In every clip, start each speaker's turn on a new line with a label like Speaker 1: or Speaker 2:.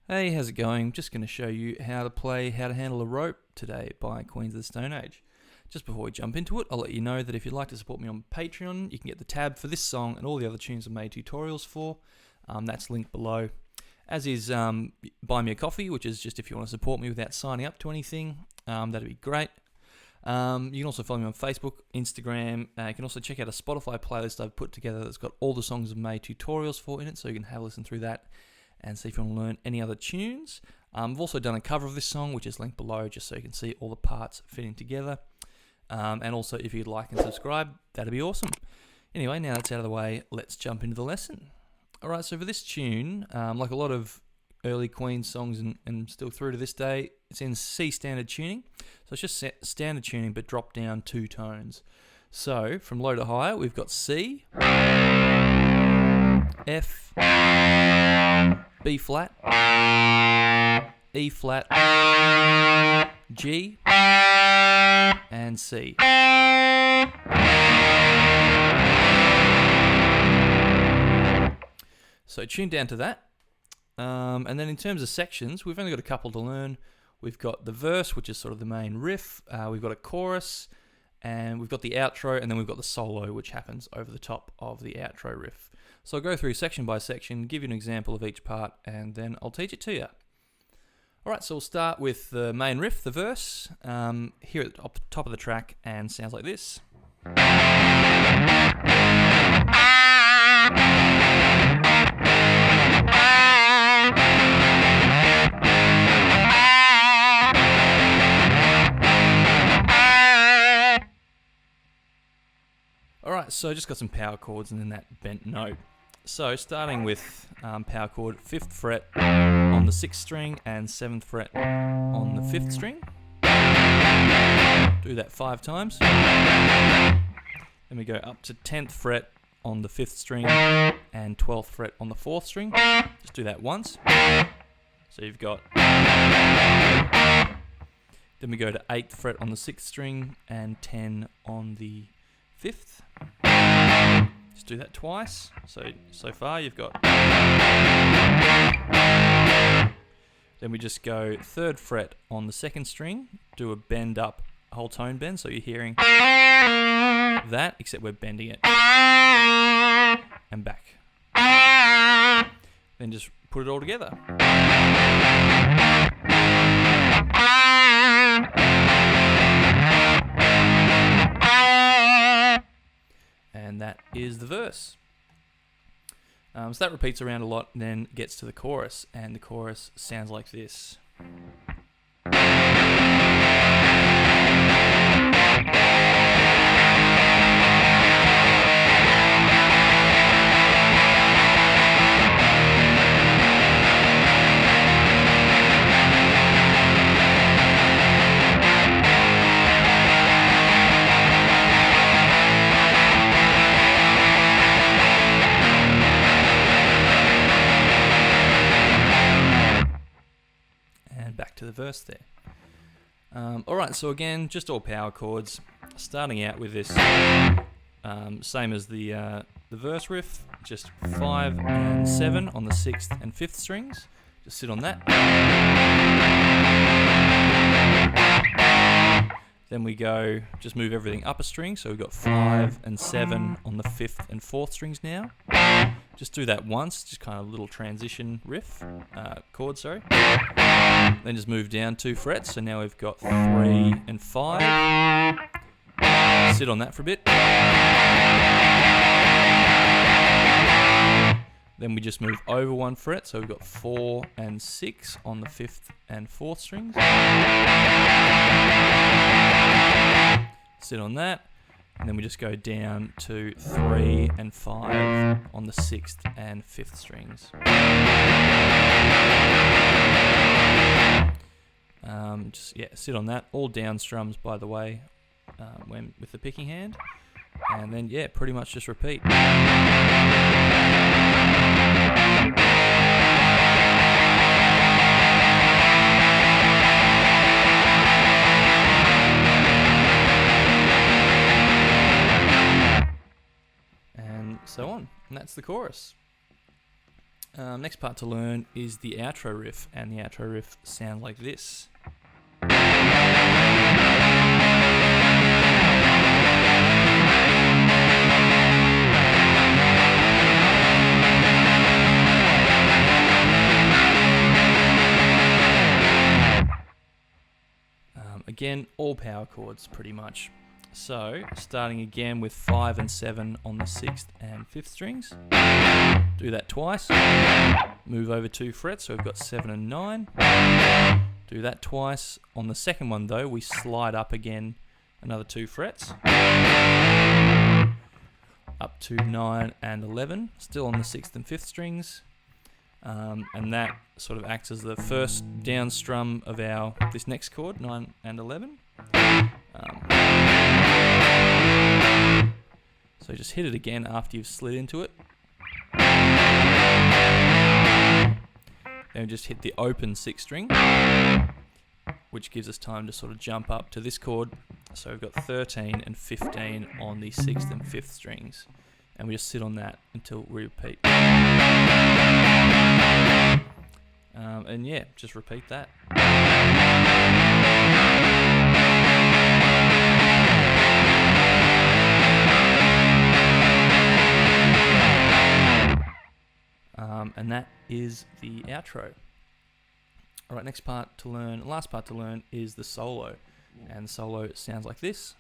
Speaker 1: Hey, how's it going? Just going to show you how to handle a rope today by Queens of the Stone Age. Just before we jump into it, I'll let you know that if you'd like to support me on Patreon, you can get the tab for this song and all the other tunes I've made tutorials for. That's linked below. As is Buy Me a Coffee, which is just if you want to support me without signing up to anything. That'd be great. You can also follow me on Facebook, Instagram. You can also check out a Spotify playlist I've put together that's got all the songs I've made tutorials for in it, so you can have a listen through that and see if you want to learn any other tunes. I've also done a cover of this song, which is linked below, just so you can see all the parts fitting together. And also, if you'd like and subscribe, that'd be awesome. Anyway, now that's out of the way, let's jump into the lesson. Alright, so for this tune, like a lot of early Queen songs and still through to this day, it's in C standard tuning. So it's just standard tuning, but dropped down 2 tones. So, from low to high, we've got C, F, B flat, E flat, G, and C. So tune down to that. And then in terms of sections, we've only got a couple to learn. We've got the verse, which is sort of the main riff. We've got a chorus, and we've got the outro, and then we've got the solo, which happens over the top of the outro riff. So I'll go through section by section, give you an example of each part, and then I'll teach it to you. Alright, so we'll start with the main riff, the verse, here at the top of the track, and sounds like this. Alright, so just got some power chords and then that bent note. So starting with power chord 5th fret on the 6th string and 7th fret on the 5th string. Do that 5 times. Then we go up to 10th fret on the 5th string and 12th fret on the 4th string. Just do that once. So you've got... Then we go to 8th fret on the 6th string and 10 on the 5th. Just do that twice. So far you've got... Then we just go 3rd fret on the 2nd string, do a bend up, whole tone bend, so you're hearing that, except we're bending it. And back. Then just put it all together. And that is the verse. So that repeats around a lot, and then gets to the chorus, and the chorus sounds like this. Back to the verse there. Alright, so again, just all power chords. Starting out with this, same as the verse riff, just 5 and 7 on the 6th and 5th strings. Just sit on that. Then we go, just move everything up a string, so we've got 5 and 7 on the 5th and 4th strings now. Just do that once, just kind of a little transition riff, chord, sorry. Then just move down 2 frets, so now we've got 3 and 5. Sit on that for a bit. Then we just move over 1 fret, so we've got 4 and 6 on the 5th and 4th strings. Sit on that. And then we just go down to 3 and 5 on the 6th and 5th strings. Sit on that. All down strums, by the way, when with the picking hand. And then, yeah, pretty much just repeat. So on, and that's the chorus. Next part to learn is the outro riff, and the outro riff sounds like this. Again, all power chords pretty much. So, starting again with 5 and 7 on the 6th and 5th strings. Do that twice. Move over 2 frets, so we've got 7 and 9. Do that twice. On the second one though, we slide up again another 2 frets. Up to 9 and 11, still on the 6th and 5th strings. And that sort of acts as the first down strum of this next chord, 9 and 11. So just hit it again after you've slid into it. Then we just hit the open 6th string, which gives us time to sort of jump up to this chord. So we've got 13 and 15 on the 6th and 5th strings. And we just sit on that until we repeat. And yeah, just repeat that. And that is the outro. Alright, last part to learn is the solo. And the solo sounds like this.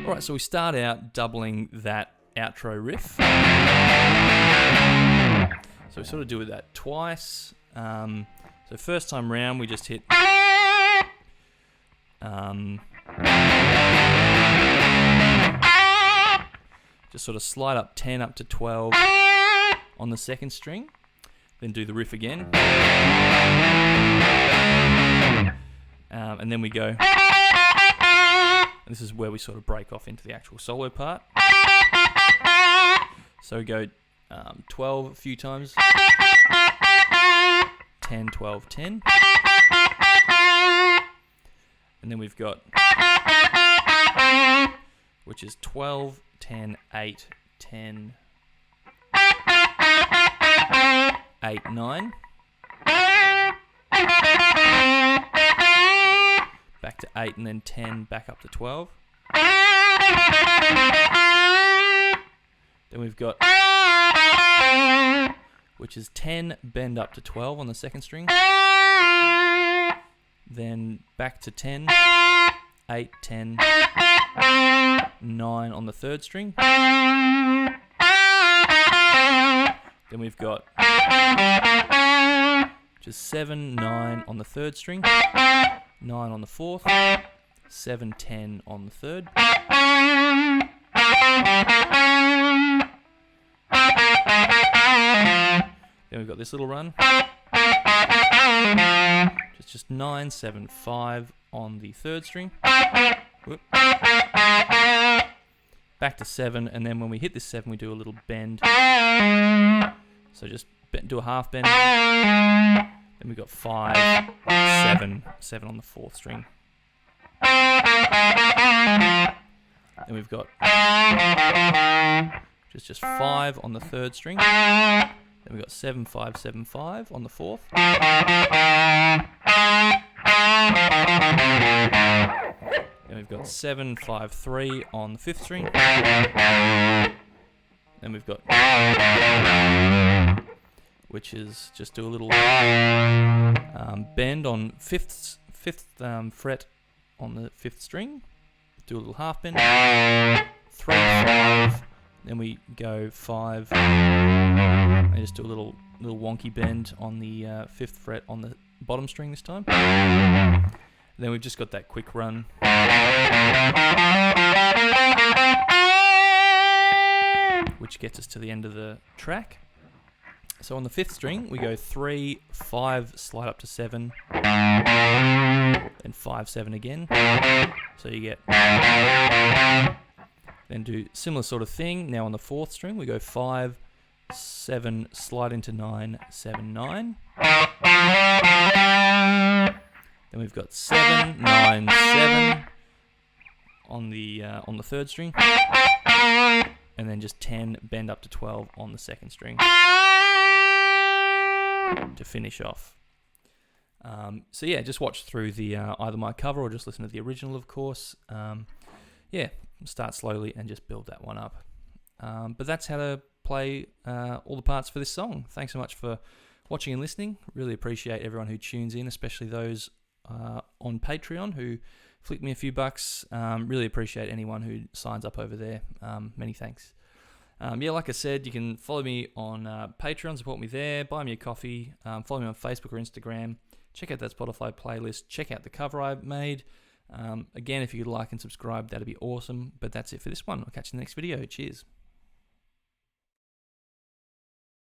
Speaker 1: Alright, so we start out doubling that outro riff. So we sort of do that twice. So first time round we just hit just sort of slide up 10 up to 12 on the second string, then do the riff again, and then we go. And this is where we sort of break off into the actual solo part. So we go 12 a few times, 10, 12, 10. And then we've got, which is 12, 10, 8, 10, 8, 9. Back to 8 and then 10, back up to 12. Then we've got, which is 10, bend up to 12 on the second string. Then back to 10, 8, 10, 9 on the third string. Then we've got, which is 7, 9 on the third string. 9 on the fourth, 7, 10 on the third. Then we've got this little run. It's just 9, 7, 5 on the third string. Whoop. Back to 7, and then when we hit this 7, we do a little bend. So just do a half bend. Then we've got 5, 7, 7 on the fourth string. Then we've got just 5 on the third string. Then we've got 7, 5, 7, 5 on the fourth. Then we've got 7, 5, 3 on the fifth string. Then we've got, which is just do a little bend on fifth fret on the fifth string. Do a little half bend. 3, 5. Then we go 5. And just do a little wonky bend on the fifth fret on the bottom string this time. Then we've just got that quick run. Which gets us to the end of the track. So on the fifth string, we go 3, 5, slide up to 7, then 5, 7 again. So you get Then do similar sort of thing. Now on the 4th string, we go 5, 7, slide into 9, 7, 9. Then we've got 7, 9, 7 on the 3rd string, and then just 10, bend up to 12 on the 2nd string to finish off. So yeah, just watch through the either my cover or just listen to the original, of course. Yeah, start slowly and just build that one up. But that's how to play all the parts for this song. Thanks so much for watching and listening. Really appreciate everyone who tunes in, especially those on Patreon who flick me a few bucks. Really appreciate anyone who signs up over there. Many thanks. Yeah, like I said, you can follow me on Patreon, support me there, buy me a coffee, follow me on Facebook or Instagram, check out that Spotify playlist, check out the cover I made. Again, if you could like and subscribe, that'd be awesome. But that's it for this one. I'll catch you in the next video. Cheers.